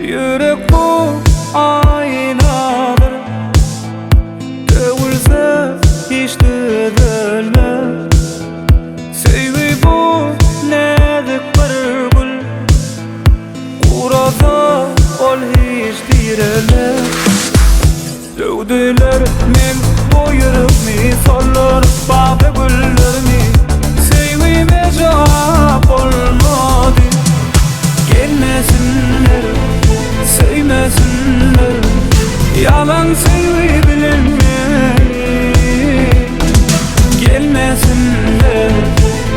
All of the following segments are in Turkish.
Yürek bu aynadır, dövülse hiç düzelmez. Sevgi bu nedik bir gül, kurasa ol hiç diremez. Dövdüler men bu yüreğimi, sollar bağda güllerimi. Sevgime cevap olmadı, gelmesinler, sevmesinler. Yalan sevgi bilinmeli, gelmesinler,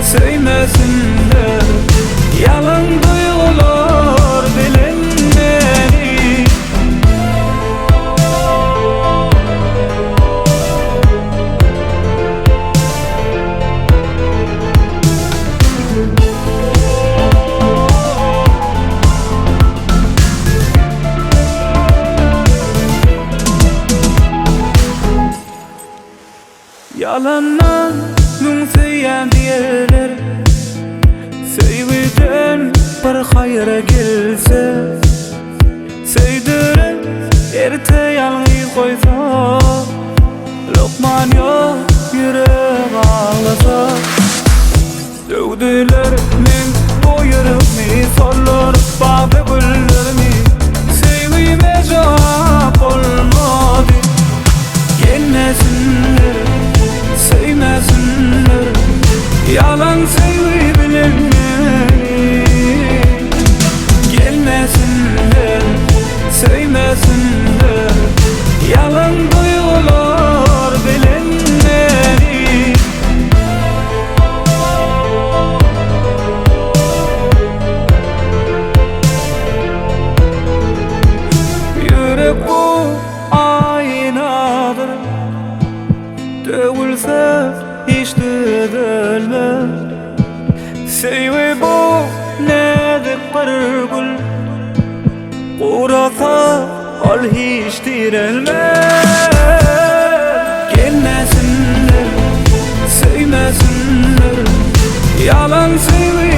sevmesinler. Yalan duygular bilinmeli. Yalandan münsüyen diyeler, sevgiden bir hayra gelse. Sevdiren erte yalnız koysa, lokman yok yürek ağlasa. Dövdüler men bu yüreğimi, sollar bağda güllerimi. Sevgime cevap olmadı, gelmesinler, sevmesinler. Yalan sevgi bilinmeli, gelmesinler, sevmesinler. Yalan duygular bilinmeli. Yürek bu aynadır, dövülse hiç düzelmez. Sevgi bu nedik bir gül, kurasa ol hiç direlmez. Gelmesinler, sevmesinler. Yalan sevgi